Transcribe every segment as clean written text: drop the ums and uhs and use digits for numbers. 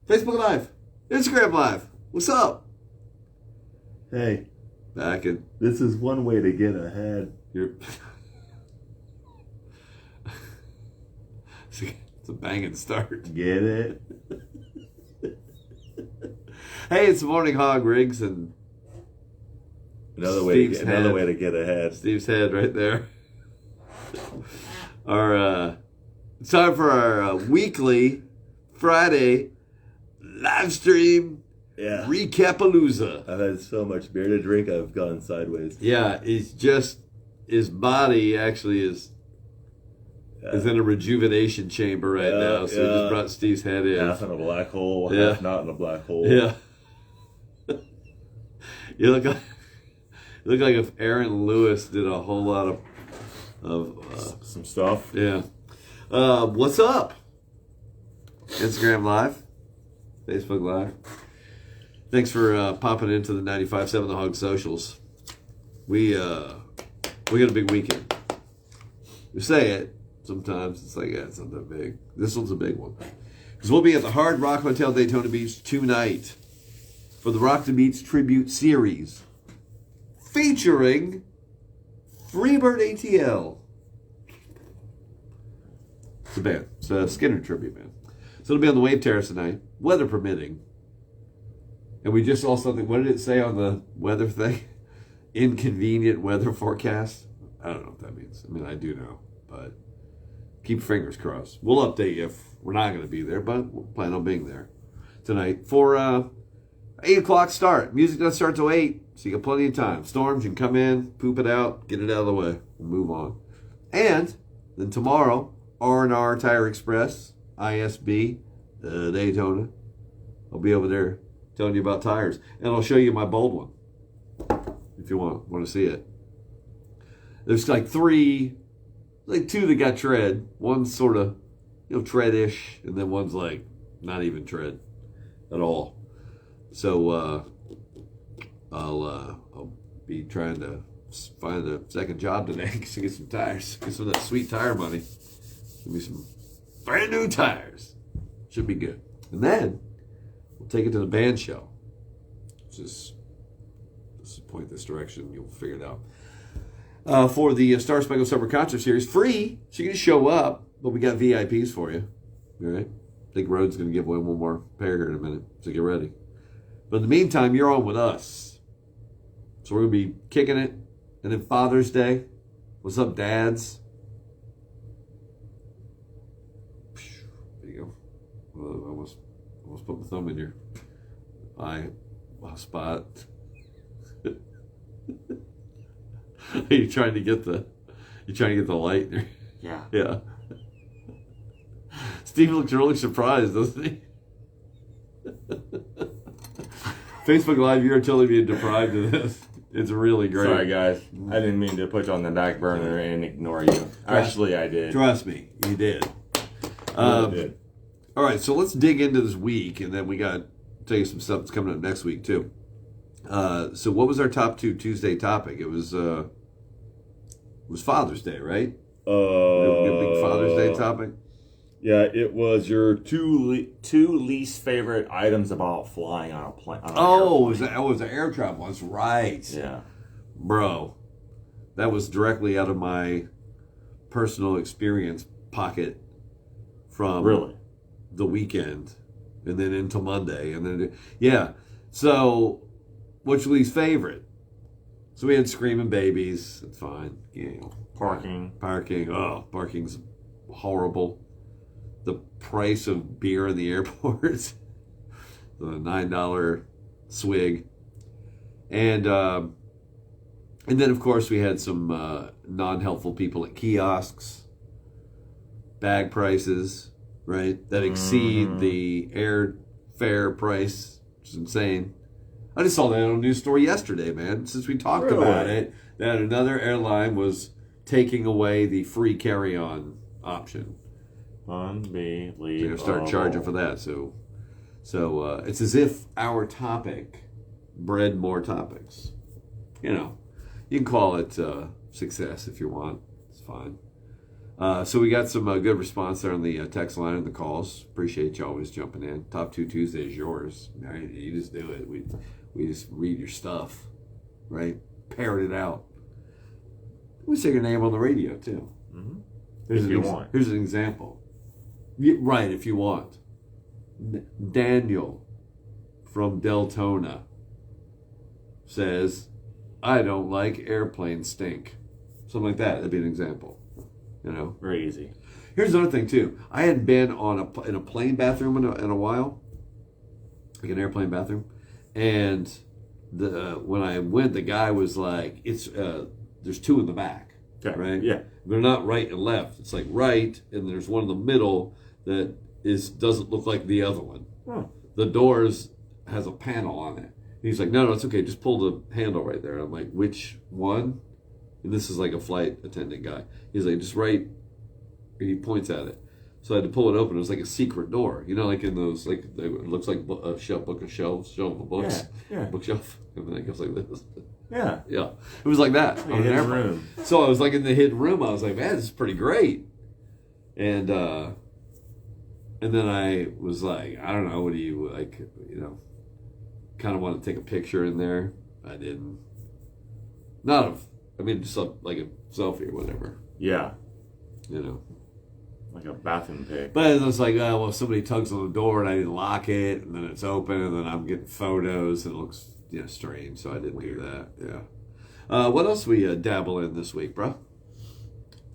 Facebook Live, Instagram Live. What's up? Hey, Back in this is one way to get ahead. your. It's a banging start. Get it? Hey, it's the Morning Hog, Riggs, and Another way Steve's to get ahead. Steve's head right there. It's time for our weekly Friday live stream recapalooza. I've had so much beer to drink, I've gone sideways. Yeah, it's just his body actually is in a rejuvenation chamber right now. So we just brought Steve's head in. Half in a black hole, half not in a black hole. Yeah. You look like if Aaron Lewis did a whole lot of some stuff. Yeah. What's up? Instagram Live, Facebook Live. Thanks for popping into the 95.7 The Hog socials. We got a big weekend. We say it sometimes. It's like, it's not that big. This one's a big one. Because we'll be at the Hard Rock Hotel Daytona Beach tonight for the Rock the Beach Tribute Series featuring Freebird ATL. It's a band. It's a Skinner tribute band. So it'll be on the Wave Terrace tonight, weather permitting. And we just saw something. What did it say on the weather thing? Inconvenient weather forecast. I don't know what that means. I mean, I do know, but keep your fingers crossed. We'll update you if we're not going to be there, but we'll plan on being there tonight for 8 o'clock start. Music doesn't start till 8, so you got plenty of time. Storms, you can come in, poop it out, get it out of the way, and move on. And then tomorrow, R&R Tire Express, ISB, Daytona. I'll be over there telling you about tires. And I'll show you my bold one if you want to see it. There's like two that got tread. One's sort of, tread-ish, and then one's like not even tread at all. So I'll be trying to find a second job today to get some tires, get some of that sweet tire money. Give me some brand new tires. Should be good. And then we'll take it to the band show. Just point this direction, you'll figure it out. For the Star Spangled Summer Concert Series, free, so you can just show up, but we got VIPs for you. All right? I think Rhode's going to give away one more pair here in a minute, so get ready. But in the meantime, you're on with us. So we're going to be kicking it. And then Father's Day. What's up, dads? There you go. Well, I almost put my thumb in your eye spot. Are you trying to get the light? Yeah. Yeah. Steve looks really surprised, doesn't he? Facebook Live, you're totally being deprived of this. It's really great. Sorry, guys. I didn't mean to put you on the back burner and ignore you. Actually, I did. Trust me, you did. I did. All right, so let's dig into this week, and then we got to tell you some stuff that's coming up next week, too. So what was our top 2 Tuesday topic? It was Father's Day, right? We had a big Father's Day topic. Yeah, it was your two least favorite items about flying on a plane. Oh, it was the air travel. That's right. Yeah. Bro, that was directly out of my personal experience pocket from the weekend and then into Monday. And then, yeah. So, what's your least favorite? So we had screaming babies. That's fine. Parking. Oh, parking's horrible. The price of beer in the airports, the $9 swig, and then of course we had some non-helpful people at kiosks, bag prices, right, that exceed the airfare price, which is insane. I just saw that on a news story yesterday, man. Since we talked about it, that another airline was taking away the free carry-on option. Unbelievable. They're going to start charging for that. So it's as if our topic bred more topics. You can call it success if you want. It's fine. So we got some good response there on the text line and the calls. Appreciate you always jumping in. Top 2 Tuesday is yours. Right? You just do it. We just read your stuff, right? Parrot it out. We say your name on the radio too. Mm-hmm. If you want. Here's an example. Right, if you want. Daniel from Deltona says, "I don't like airplane stink." Something like that. That'd be an example. You know, very easy. Here's another thing too. I hadn't been in a plane bathroom in a while, like an airplane bathroom, and when I went, the guy was like, "It's there's 2 in the back, okay. Right? Yeah, they're not right and left. It's like right, and there's one in the middle that doesn't look like the other one. Huh. The doors has a panel on it." He's like, "No, it's okay. Just pull the handle right there." I'm like, "Which one?" And this is like a flight attendant guy. He's like, "Just right," and he points at it. So I had to pull it open. It was like a secret door, you know, like in those, like it looks like a shelf of books, bookshelf, and then it goes like this. Yeah. It was like that on an airplane. Room. So I was like in the hidden room. I was like, "Man, this is pretty great." And then I was like, "I don't know. What do you like? You know, kind of want to take a picture in there." I didn't. Just like a selfie or whatever. Yeah. You know. Like a bathroom pic. But it was like, well, if somebody tugs on the door and I didn't lock it, and then it's open, and then I'm getting photos, and it looks strange, so I didn't do that. Yeah. What else we dabble in this week, bro?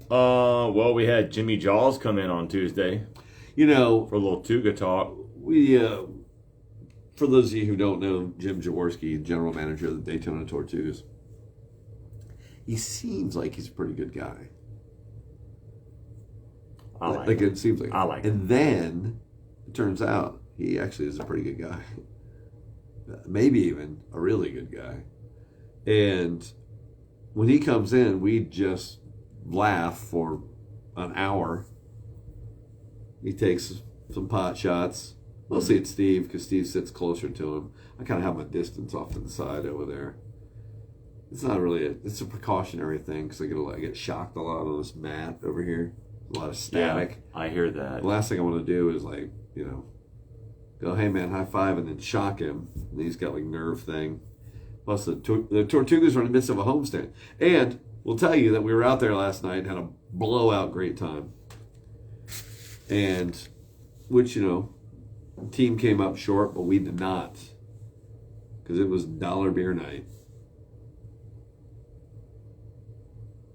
Well, we had Jimmy Jaws come in on Tuesday. You know, for a little Tuga talk. We, for those of you who don't know, Jim Jaworski, general manager of the Daytona Tortugas, he seems like he's a pretty good guy. I like it seems like. I like and then it turns out he actually is a pretty good guy. Maybe even a really good guy. And when he comes in, we just laugh for an hour. He takes some pot shots. Mostly it's Steve, because Steve sits closer to him. I kind of have my distance off to the side over there. It's not really it's a precautionary thing, because I get shocked a lot on this mat over here. A lot of static. Yeah, I hear that. The last thing I want to do is go, "Hey man, high five," and then shock him. And he's got like nerve thing. Plus the Tortugas are in the midst of a homestand. And we'll tell you that we were out there last night and had a blowout great time. And which, team came up short, but we did not. Because it was dollar beer night.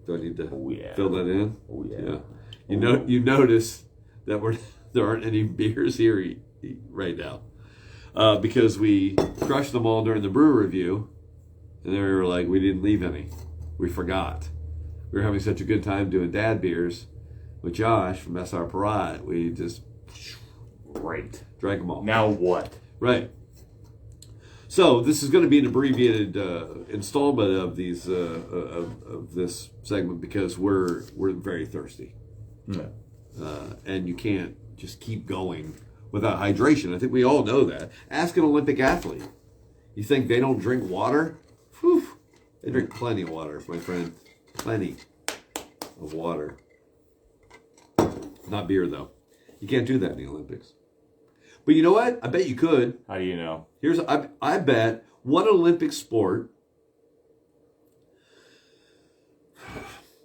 Do I need to fill that in? Oh yeah. You notice that there aren't any beers here right now, because we crushed them all during the brew review, and they were like, we didn't leave any. We forgot. We were having such a good time doing dad beers with Josh from SR Parade. We just drank them all. Now what? Right. So this is going to be an abbreviated installment of these of this segment, because we're very thirsty. Yeah. And you can't just keep going without hydration. I think we all know that. Ask an Olympic athlete. You think they don't drink water? Whew. They drink plenty of water, my friend. Plenty of water. Not beer, though. You can't do that in the Olympics. But you know what? I bet you could. How do you know? I bet what Olympic sport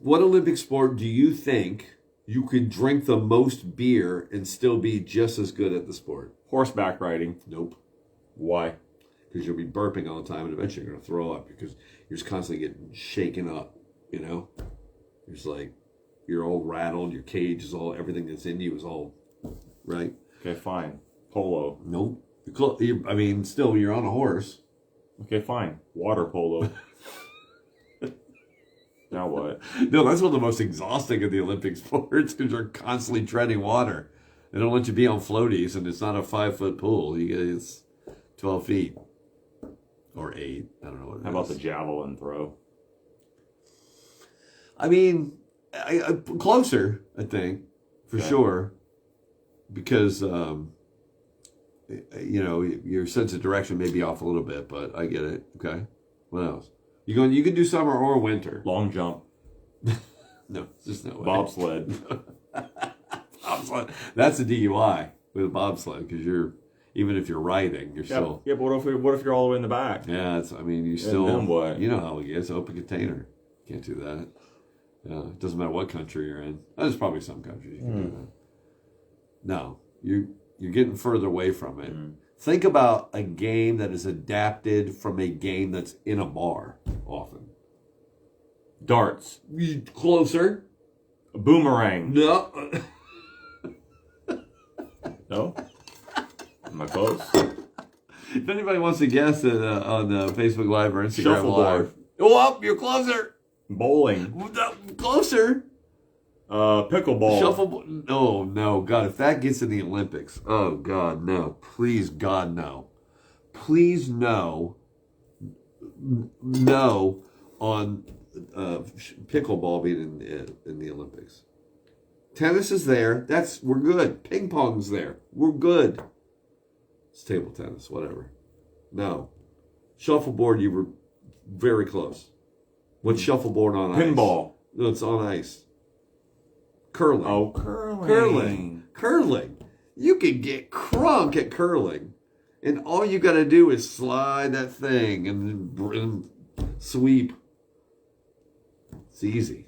do you think you could drink the most beer and still be just as good at the sport? Horseback riding. Nope. Why? Because you'll be burping all the time, and eventually you're going to throw up, because you're just constantly getting shaken up, You're just like, you're all rattled, your cage is all, everything that's in you is all, right? Okay, fine. Polo. Nope. Still, you're on a horse. Okay, fine. Water polo. Now what? No, that's one of the most exhausting of the Olympic sports, because you're constantly treading water. They don't let you be on floaties, and it's not a 5-foot pool. It's 12 feet. Or 8. I don't know what it is. How about the javelin throw? Closer, I think, for sure. Because, your sense of direction may be off a little bit, but I get it. Okay. What else? You can do summer or winter. Long jump. No, there's no way. Bobsled. Bobsled. That's a DUI with a bobsled because even if you're riding, you're still. Yeah, but what if you're all the way in the back? Yeah, you still. then what? You know how it gets. Open container. Can't do that. It doesn't matter what country you're in. There's probably some countries you can do that. No, you're getting further away from it. Think about a game that is adapted from a game that's in a bar often. Darts. Closer. A boomerang. No. No? Am I close? If anybody wants to guess it on Facebook Live or Instagram Shuffleboard. Live. Oh, up, you're closer. Bowling. Closer. Pickleball. Shuffleboard. Oh, no. God, if that gets in the Olympics. Oh, God, no. Please, God, no. Please, no. No on pickleball being in the Olympics. Tennis is there. We're good. Ping pong's there. We're good. It's table tennis, whatever. No. Shuffleboard, you were very close. What's shuffleboard on ice? Pinball. No, it's on ice. Curling. Oh, curling. Curling. You can get crunk at curling. And all you got to do is slide that thing and sweep. It's easy.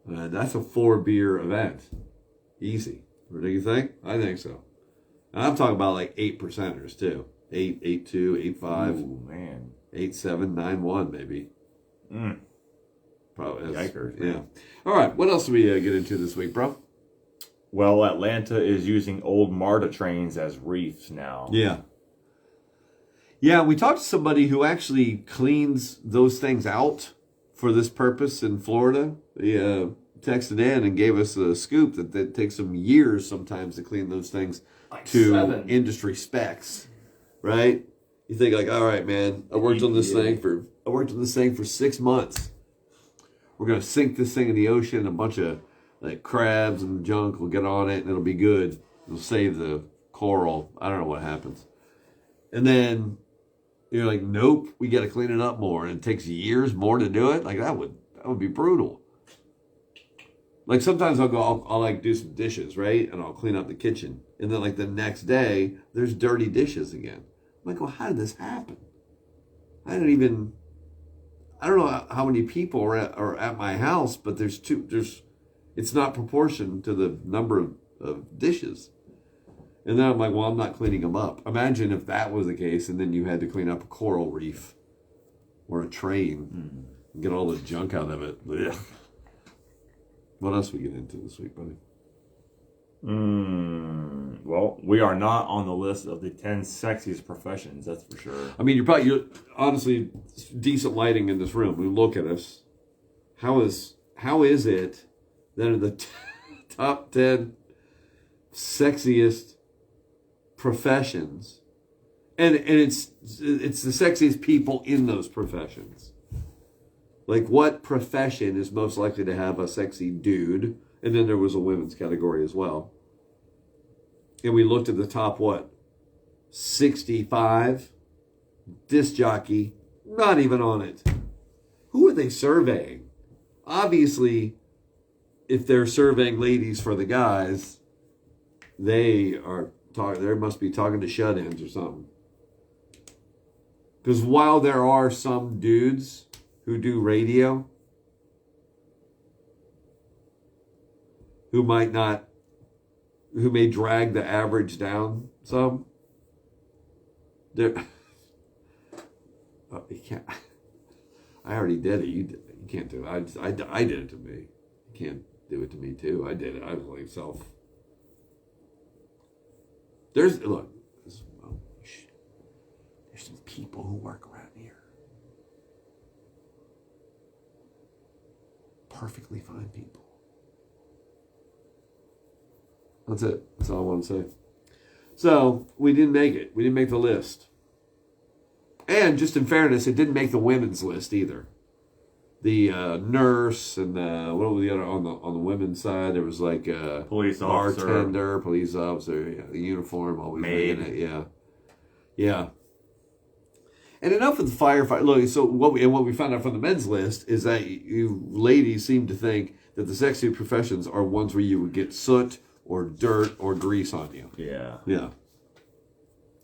That's a 4-beer event. Easy. What do you think? I think so. And I'm talking about like 8%ers too. 8, 8-2, 8-5. Ooh, man. 8-7, 9-1 maybe. Probably. Yikers, Yeah. man. All right. What else do we get into this week, bro? Well, Atlanta is using old MARTA trains as reefs now. Yeah. Yeah, we talked to somebody who actually cleans those things out for this purpose in Florida. He texted in and gave us a scoop that it takes them years sometimes to clean those things to industry specs, right? You think like, all right, man, I worked on this thing for 6 months. We're gonna sink this thing in the ocean. A bunch of like crabs and junk will get on it, and it'll be good. It'll save the coral. I don't know what happens. And then you're like, nope, we got to clean it up more, and it takes years more to do it. Like that would be brutal. Like sometimes I'll like do some dishes, right, and I'll clean up the kitchen, and then like the next day there's dirty dishes again. I'm like, well, how did this happen? I don't know how many people are at my house, but it's not proportioned to the number of dishes. And then I'm like, well, I'm not cleaning them up. Imagine if that was the case, and then you had to clean up a coral reef or a train and get all the junk out of it. Ugh. What else we get into this week, buddy? Well, we are not on the list of the 10 sexiest professions, that's for sure. I mean, you're honestly decent lighting in this room. We look at us. How is it that in the top 10 sexiest professions, and it's the sexiest people in those professions? Like, what profession is most likely to have a sexy dude? And then there was a women's category as well. And we looked at the top, 65? Disc jockey, not even on it. Who are they surveying? Obviously, if they're surveying ladies for the guys, they must be talking to shut-ins or something. Because while there are some dudes who do radio who may drag the average down some, you can't. I already did it. You can't do it. I did it to me. You can't do it to me too. I did it. I was like There's some people who work around here. Perfectly fine people. That's it. That's all I want to say. So, we didn't make it. We didn't make the list. And just in fairness, it didn't make the women's list either. The nurse and what was the other on the women's side? There was like a police bartender, police officer, the uniform, always making it. Yeah. And enough with the firefighter. Look, so what we found out from the men's list is that you ladies seem to think that the sexy professions are ones where you would get soot or dirt or grease on you. Yeah. Yeah.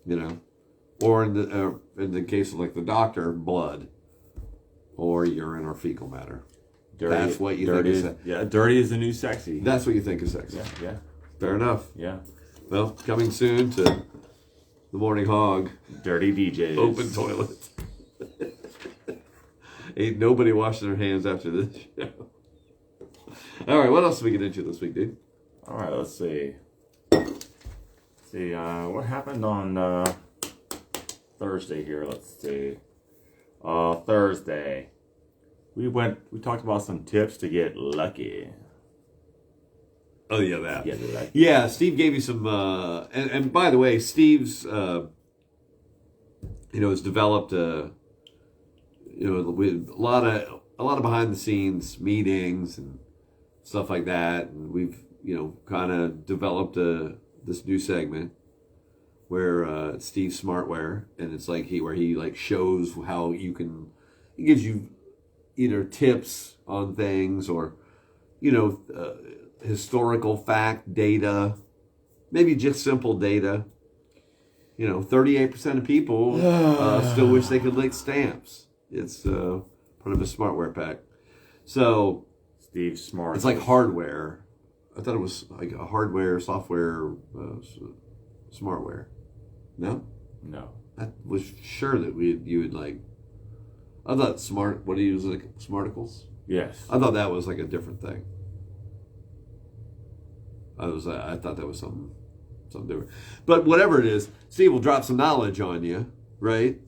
You know, or in the case of like the doctor, blood, or urine or fecal matter. Dirty, That's what you think is sexy. Yeah, dirty is the new sexy. That's what you think is sexy. Yeah. Fair enough. Yeah. Well, coming soon to the Morning Hog. Dirty DJs. Open toilets. Ain't nobody washing their hands after this show. All right, what else did we get into this week, dude? All right, let's see. What happened on Thursday here? Let's see. Thursday. We talked about some tips to get lucky. Oh, yeah, that. Get lucky. Yeah, Steve gave you some, and by the way, Steve's, has developed a lot of behind the scenes meetings and stuff like that, and we've kind of developed this new segment where Steve's Smartware, and it's like he shows how he gives you either tips on things or historical fact data, maybe just simple data. 38% of people still wish they could lick stamps. It's part of a smartware pack. So Steve Smart. It's like hardware. I thought it was like a hardware, software, smartware. No? No. I was sure that you would like. I thought what do you use, like Smarticles? Yes. I thought that was like a different thing. I thought that was something different. But whatever it is, Steve will drop some knowledge on you, right?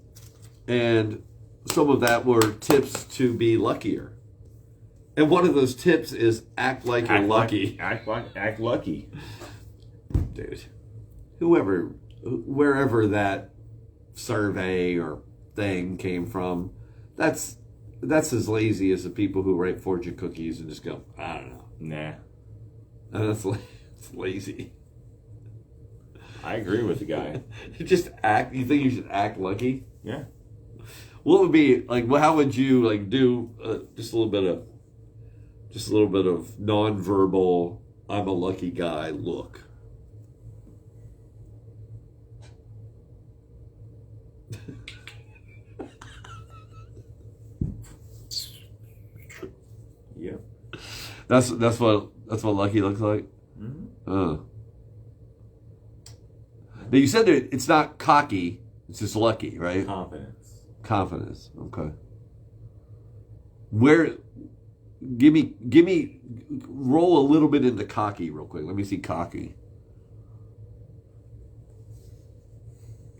And some of that were tips to be luckier. And one of those tips is act like you're lucky. Act lucky. Dude. Wherever that survey or thing came from, that's as lazy as the people who write fortune cookies and just go, I don't know. Nah. And it's lazy. I agree with the guy. Just act. You think you should act lucky? Yeah. What would be like? Well, how would you like do just a little bit of nonverbal? I'm a lucky guy. Look. Yep. That's what lucky looks like. Mm-hmm. Now you said that it's not cocky; it's just lucky, right? Confidence. Okay. Give me, roll a little bit into cocky real quick. Let me see cocky.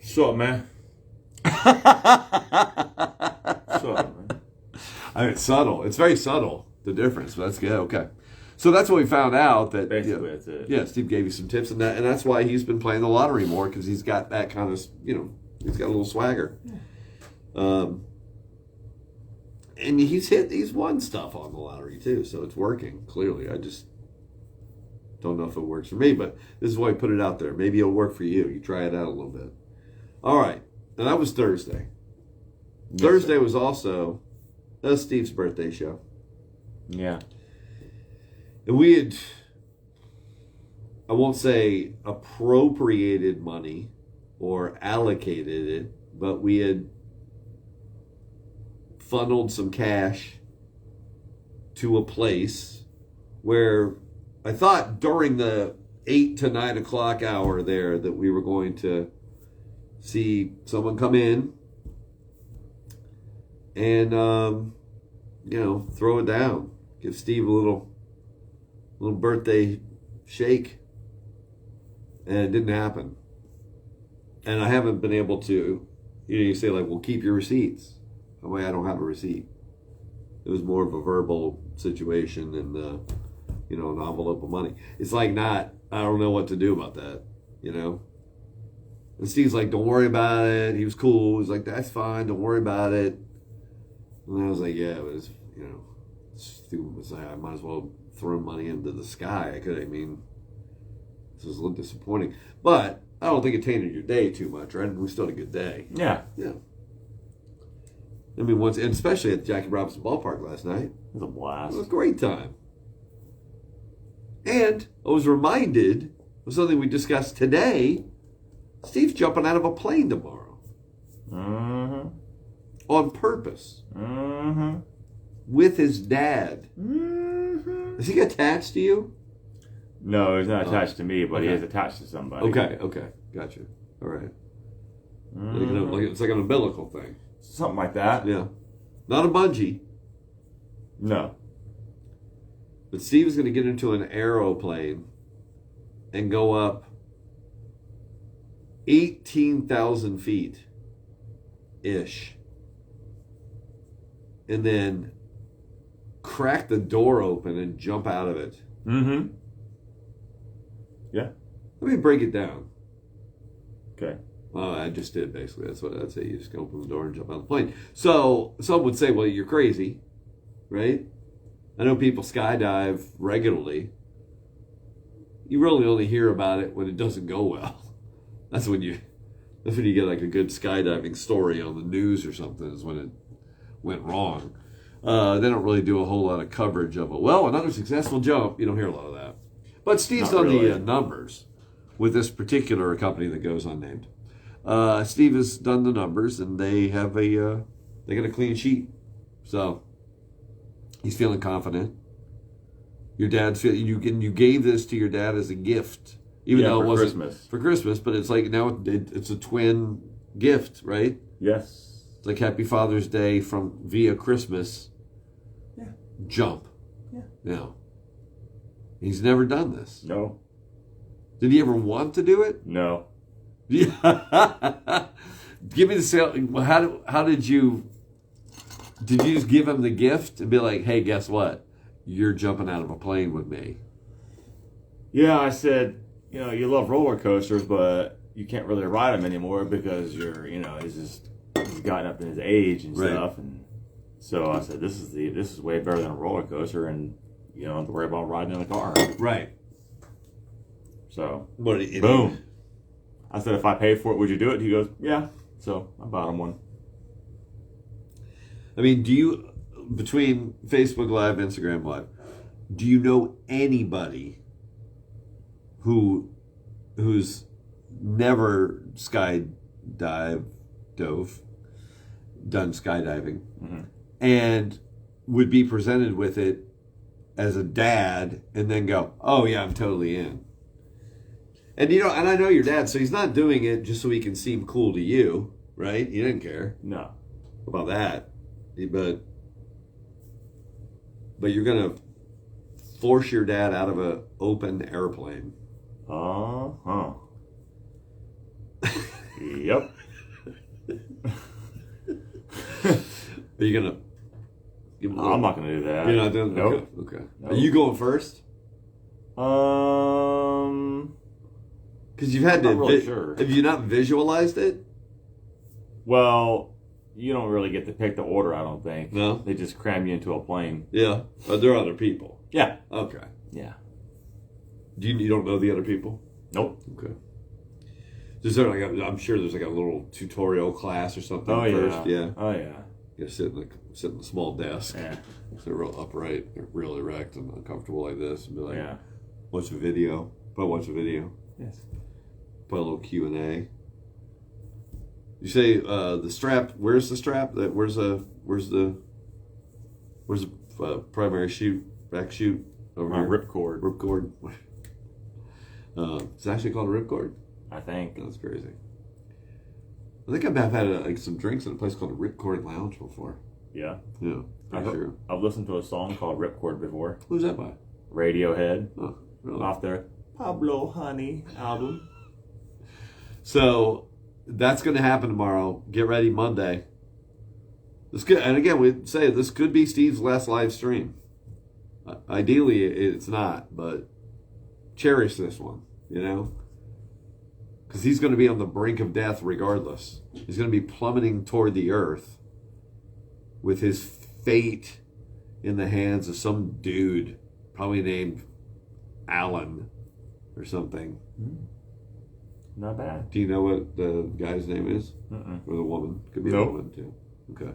Shut up, man. I mean, it's subtle. It's very subtle, the difference. But that's good. Okay. So that's what we found out. That basically that's it. Yeah, Steve gave you some tips, and that's why he's been playing the lottery more, because he's got that kind of, he's got a little swagger. And he's won stuff on the lottery too, so it's working clearly. I just don't know if it works for me, but this is why I put it out there. Maybe it'll work for you. You try it out a little bit. All right, and that was Thursday. Yes, Thursday sir. was also Steve's birthday show. Yeah. And we had, I won't say appropriated money or allocated it, but we had funneled some cash to a place where I thought during the 8 to 9 o'clock hour there that we were going to see someone come in and, throw it down. Give Steve a little birthday shake. And it didn't happen. And I haven't been able to, you say like, well, keep your receipts. That way I don't have a receipt. It was more of a verbal situation and, an envelope of money. It's like I don't know what to do about that, And Steve's like, don't worry about it. He was cool. He's like, that's fine. Don't worry about it. And I was like, yeah, but it's, stupid. It's like, I might as well throw money into the sky. This was a little disappointing. But I don't think it tainted your day too much, right? We still had a good day. Yeah. Yeah. And especially at the Jackie Robinson ballpark last night. It was a blast. It was a great time. And I was reminded of something we discussed today. Steve's jumping out of a plane tomorrow. Mm-hmm. On purpose. Mm-hmm. With his dad. Mm-hmm. Is he attached to you? No, he's not attached to me, but he Okay. is attached to somebody. Okay. Gotcha. All right. Mhm. It's like an umbilical thing. Something like that. Yeah. Not a bungee. No. But Steve is going to get into an aeroplane and go up 18,000 feet ish. And then crack the door open and jump out of it. Mm-hmm. Yeah. Let me break it down. Okay. Well, I just did basically. That's what I'd say. You just open the door and jump out of the plane. So some would say, well, you're crazy, right? I know people skydive regularly. You really only hear about it when it doesn't go well. That's when you get like a good skydiving story on the news or something, is when it went wrong. They don't really do a whole lot of coverage of it. Well, another successful jump. You don't hear a lot of that. But Steve's Not done really. the numbers with this particular company that goes unnamed. Steve has done the numbers, and they have they got a clean sheet. So he's feeling confident. Your dad's you gave this to your dad as a gift, even though it wasn't for Christmas. But it's like now it's a twin gift, right? Yes. It's like Happy Father's Day via Christmas. Yeah. Jump. Yeah. Now, he's never done this. No. Did he ever want to do it? No. Yeah. Give me the sale. How did you just give him the gift and be like, hey, guess what? You're jumping out of a plane with me. Yeah, I said, you love roller coasters, but you can't really ride them anymore because he's gotten up in his age and Right. stuff, and so I said, this is way better than a roller coaster, and you don't have to worry about riding in a car. Right. So, Boom. boom. I said, if I paid for it, would you do it? He goes, yeah. So I bought him one. I mean, between Facebook Live, Instagram Live, do you know anybody who's never done skydiving, Mm-hmm. and would be presented with it as a dad and then go, oh yeah, I'm totally in? And and I know your dad, so he's not doing it just so he can seem cool to you, right? He didn't care No. about that. But you're gonna force your dad out of an open airplane. Uh-huh. Yep. Are you gonna give him a little? I'm not going to do that. You're not doing that? Nope. Okay. Nope. Are you going first? Because you've had I'm to. not really sure. Have you not visualized it? Well, you don't really get to pick the order, I don't think. No? They just cram you into a plane. Yeah. There are other people. Yeah. Okay. Yeah. You don't know the other people? Nope. Okay. Is there I'm sure there's like a little tutorial class or something first. Yeah. Oh, yeah. You gotta sit in a small desk. Yeah. So they're real upright, they're real erect and uncomfortable like this, and be like, Yeah. watch a video. Watch a video. Yes. Put a little Q&A. You say the strap. Where's the strap? Where's the primary back chute over My here? ripcord. Ripcord. It's actually called a ripcord. I think. That's crazy. I think I've had some drinks at a place called a Ripcord Lounge before. Yeah. Yeah, pretty sure. I've listened to a song called Ripcord before. Who's that by? Radiohead. Oh, really? Off their Pablo Honey album. So that's going to happen tomorrow. Get ready Monday. And again, we say this could be Steve's last live stream. Ideally, it's not, but cherish this one, because he's going to be on the brink of death regardless. He's going to be plummeting toward the earth with his fate in the hands of some dude, probably named Alan or something. Not bad. Do you know what the guy's name is? Mm-mm. Or the woman? Could be Nope. a woman too. Okay.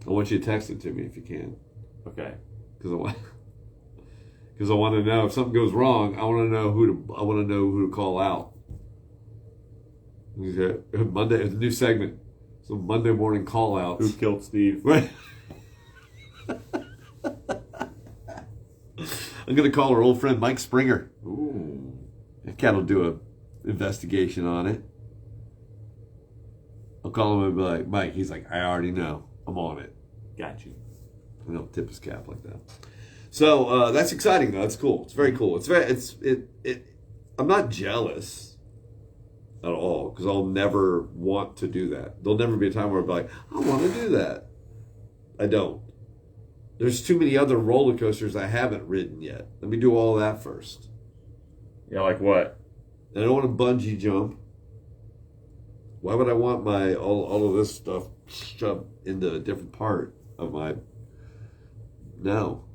I want you to text it to me if you can. Okay. Because because I want to know if something goes wrong. I want to know who to call out. Okay. Monday, it's a new segment. So Monday morning call outs. Who killed Steve? Right. I'm gonna call our old friend Mike Springer. Ooh. That cat will do a investigation on it. I'll call him and be like, Mike. He's like, I already know. I'm on it. Got you. I don't tip his cap like that. So that's exciting though. That's cool. It's very cool. I'm not jealous at all because I'll never want to do that. There'll never be a time where I'll be like, I want to do that. I don't. There's too many other roller coasters I haven't ridden yet. Let me do all that first. Yeah, like what? And I don't want to bungee jump. Why would I want my all of this stuff shoved into a different part of my... No.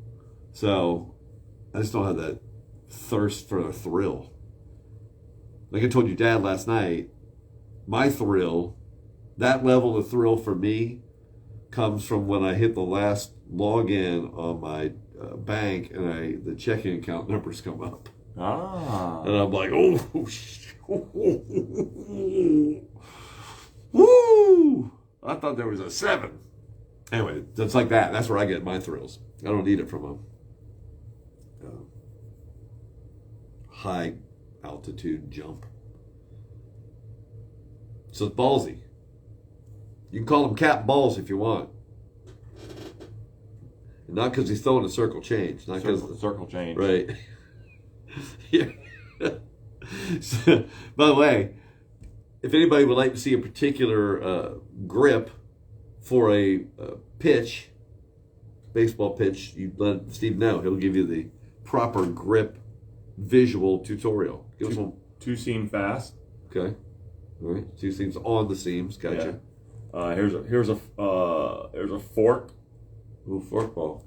So, I just don't have that thirst for a thrill. Like I told your dad last night, my thrill, that level of thrill for me, comes from when I hit the last login on my bank and the checking account numbers come up. Ah. And I'm like, oh, woo! I thought there was a 7. Anyway, it's like that. That's where I get my thrills. I don't need it from a high altitude jump. So it's ballsy. You can call him Cap Balls if you want. And not because he's throwing a circle change. Not because the circle change. Right. Yeah. So, by the way, if anybody would like to see a particular grip for a pitch, baseball pitch, you let Steve know. He'll give you the proper grip visual tutorial. Give us one. 2 seam fast. Okay. All right. 2 seams on the seams. Gotcha. Yeah. Here's a fork. Ooh, forkball.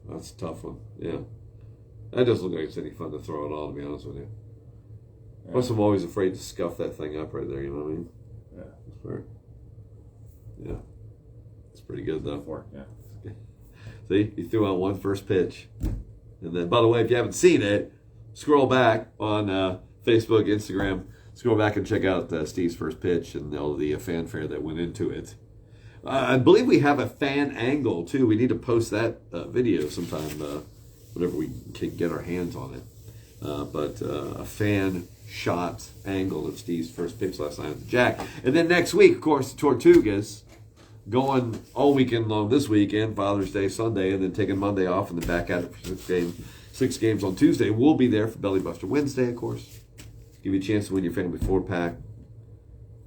That's a tough one. Yeah. That doesn't look like it's any fun to throw at all, to be honest with you. Yeah. Plus, I'm always afraid to scuff that thing up right there, you know what I mean? Yeah. That's fair. Yeah. It's pretty good, though. Fork, yeah. See? He threw out one first pitch. And then, by the way, if you haven't seen it, scroll back on Facebook, Instagram. Scroll back and check out Steve's first pitch and all the fanfare that went into it. I believe we have a fan angle, too. We need to post that video sometime, whenever we can get our hands on it. But a fan shot angle of Steve's first pitch last night at the Jack. And then next week, of course, the Tortugas going all weekend long this weekend, Father's Day, Sunday, and then taking Monday off and then back at it for 6 games on Tuesday. We'll be there for Belly Buster Wednesday, of course. Give you a chance to win your family 4-pack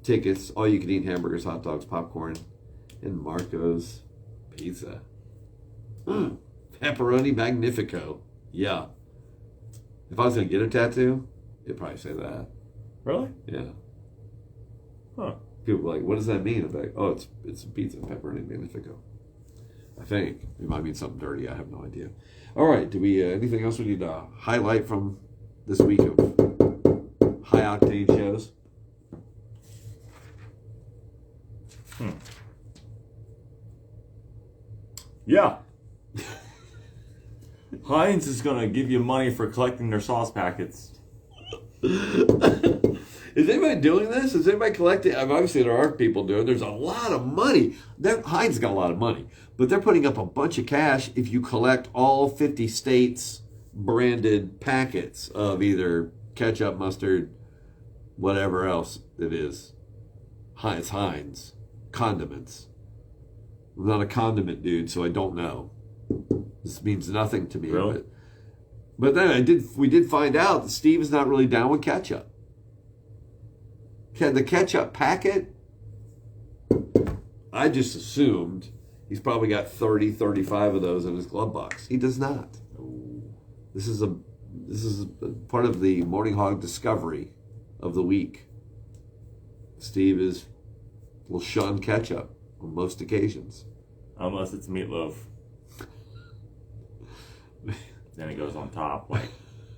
tickets, all you can eat hamburgers, hot dogs, popcorn, and Marco's Pizza. Pepperoni Magnifico. Yeah. If I was going to get a tattoo, it'd probably say that. Really? Yeah. Huh. People are like, what does that mean? I'm like, oh, it's pizza, pepperoni Magnifico. I think. It might mean something dirty. I have no idea. All right. Do we anything else we need to highlight from this week of high-octane shows? Yeah. Heinz is going to give you money for collecting their sauce packets. Is anybody doing this? Is anybody collecting? Obviously, there are people doing it. There's a lot of money. Heinz got a lot of money. But they're putting up a bunch of cash if you collect all 50 states branded packets of either ketchup, mustard, whatever else it is. Heinz. Condiments. I'm not a condiment dude, so I don't know. This means nothing to me. Really? But then we did find out that Steve is not really down with ketchup. The ketchup packet, I just assumed he's probably got 30, 35 of those in his glove box. He does not. This is a part of the Morning Hog discovery of the week. Steve will shun ketchup on most occasions. Unless it's meatloaf. Then it goes on top like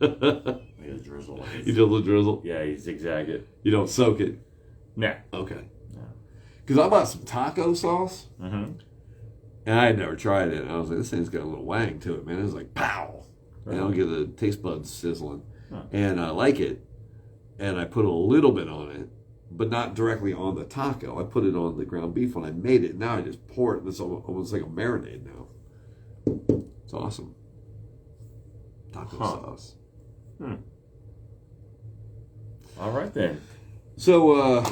a drizzle. You do a little drizzle? Yeah, you zigzag it. You don't soak it? Nah. Okay. No. Because I bought some taco sauce, Mm-hmm. and I had never tried it. And I was like, this thing's got a little wang to it, man. It was like, pow. and I'll get the taste buds sizzling. Huh. And I like it, and I put a little bit on it, but not directly on the taco. I put it on the ground beef when I made it. Now I just pour it. It's almost like a marinade now. It's awesome. Taco sauce. All right then. So,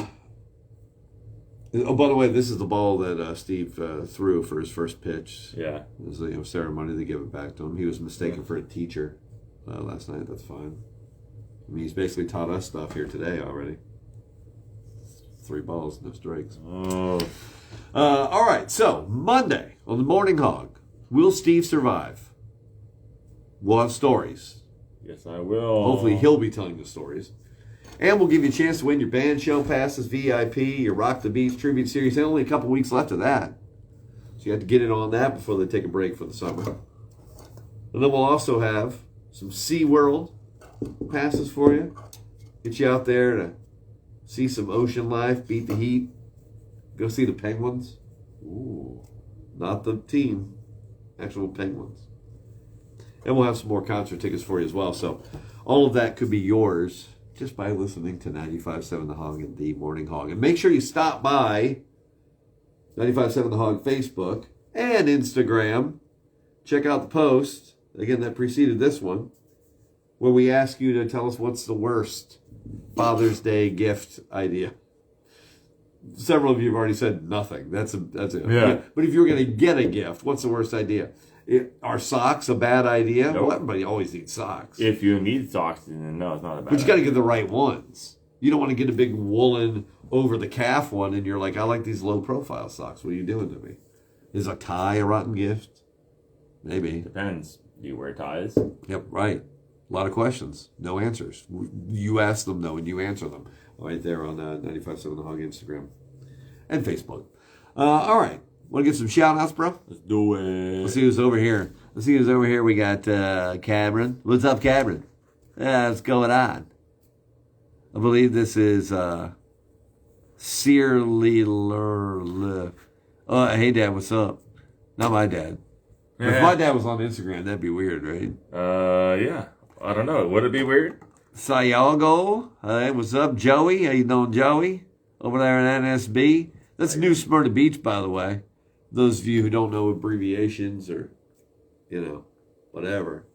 oh, by the way, this is the ball that Steve threw for his first pitch. Yeah. It was a ceremony to give it back to him. He was mistaken for a teacher last night. That's fine. I mean, he's basically taught us stuff here today already. 3 balls, no strikes. Oh. All right, so Monday on the Morning Hog, will Steve survive? We'll have stories. Yes, I will. Hopefully he'll be telling the stories. And we'll give you a chance to win your band show passes, VIP, your Rock the Beach tribute series. And only a couple weeks left of that. So you have to get in on that before they take a break for the summer. And then we'll also have some SeaWorld passes for you. Get you out there to see some ocean life, beat the heat. Go see the penguins. Ooh, not the team, actual penguins. And we'll have some more concert tickets for you as well. So all of that could be yours just by listening to 95.7 The Hog and The Morning Hog. And make sure you stop by 95.7 The Hog Facebook and Instagram. Check out the post, again, that preceded this one, where we ask you to tell us what's the worst Father's Day gift idea. Several of you have already said nothing. That's it. Yeah. But if you were going to get a gift, what's the worst idea? Are socks a bad idea? Nope. Well, everybody always needs socks. If you need socks, then no, it's not a bad But you got to idea. get the right ones. You don't want to get a big woolen over the calf one and you're like, I like these low profile socks. What are you doing to me? Is a tie a rotten gift? Maybe. Depends. Do you wear ties? Yep, right. A lot of questions. No answers. You ask them, though, and you answer them. Right there on 95.7 The Hog Instagram and Facebook. All right. Want to get some shout-outs, bro? Let's do it. Let's see who's over here. We got Cameron. What's up, Cameron? What's going on? I believe this is Searly Lurl. Oh, hey, Dad, what's up? Not my dad. If my dad was on Instagram, that'd be weird, right? Yeah. I don't know. Would it be weird? Sayago. Hey, what's up, Joey? How you doing, Joey? Over there in NSB. That's New Smyrna Beach, by the way. Those of you who don't know abbreviations or, whatever.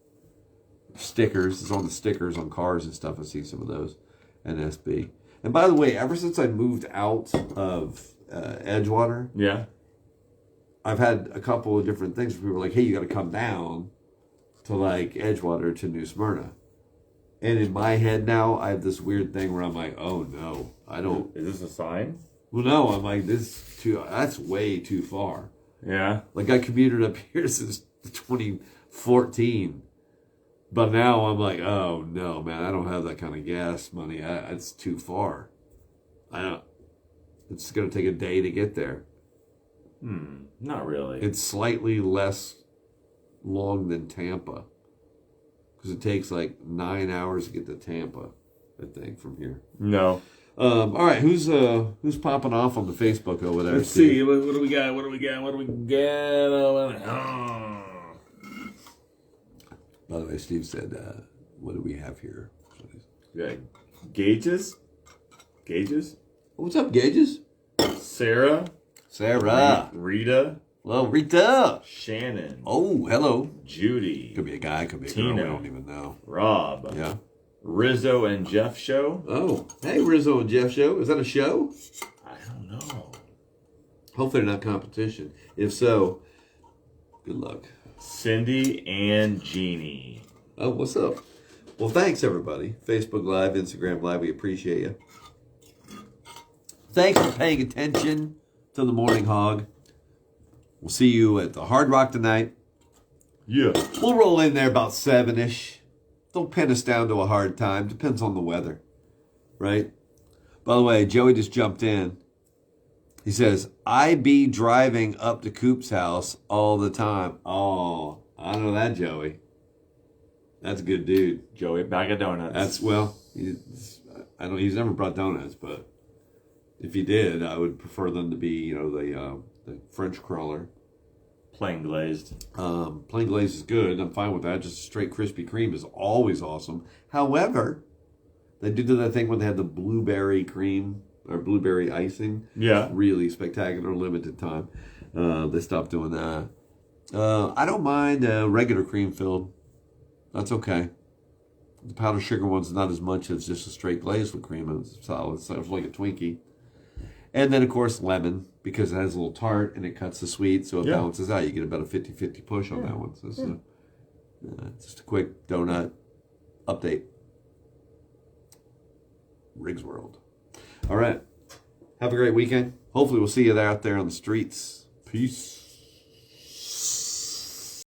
Stickers. It's on the stickers on cars and stuff. I see some of those. NSB. And by the way, ever since I moved out of Edgewater, Yeah. I've had a couple of different things where people are like, hey, you got to come down to like Edgewater to New Smyrna. And in my head now, I have this weird thing where I'm like, oh no, I don't. Is this a sign? Well, no, I'm like, that's way too far. Yeah. Like I commuted up here since 2014. But now I'm like, oh no, man, I don't have that kind of gas money. It's too far. It's going to take a day to get there. Not really. It's slightly less long than Tampa. Because it takes like 9 hours to get to Tampa, I think, from here. No. All right, who's popping off on the Facebook over there? Let's see. What do we got? What do we got? Oh. By the way, Steve said, what do we have here? Okay. Gauges? What's up, Gauges? Sarah. Rita. Hello, Rita. Shannon. Oh, hello. Judy. Could be a guy, could be a Tina. girl. We don't even know. Rob. Yeah. Rizzo and Jeff show. Oh, hey, Rizzo and Jeff show. Is that a show? I don't know. Hopefully they're not competition. If so, good luck. Cindy and Jeannie. Oh, what's up? Well, thanks, everybody. Facebook Live, Instagram Live, we appreciate you. Thanks for paying attention to the Morning Hog. We'll see you at the Hard Rock tonight. Yeah. We'll roll in there about 7-ish. Don't pin us down to a hard time. Depends on the weather, right? By the way, Joey just jumped in. He says, I be driving up to Coop's house all the time. Oh, I know that, Joey. That's a good dude. Joey, bag of donuts. He's never brought donuts, but if he did, I would prefer them to be, the French crawler plain glazed. Plain glaze is good. I'm fine with that. Just straight Krispy Kreme is always awesome. However, they did do that thing when they had the blueberry cream or blueberry icing. Yeah. Really spectacular, limited time. They stopped doing that. I don't mind regular cream filled. That's okay. The powdered sugar one's not as much as just a straight glaze with cream. It's solid. So it's like a Twinkie. And then, of course, lemon, because it has a little tart and it cuts the sweet, so it balances out. You get about a 50-50 push on that one. So it's just a quick donut update. Riggs World. All right. Have a great weekend. Hopefully we'll see you out there on the streets. Peace.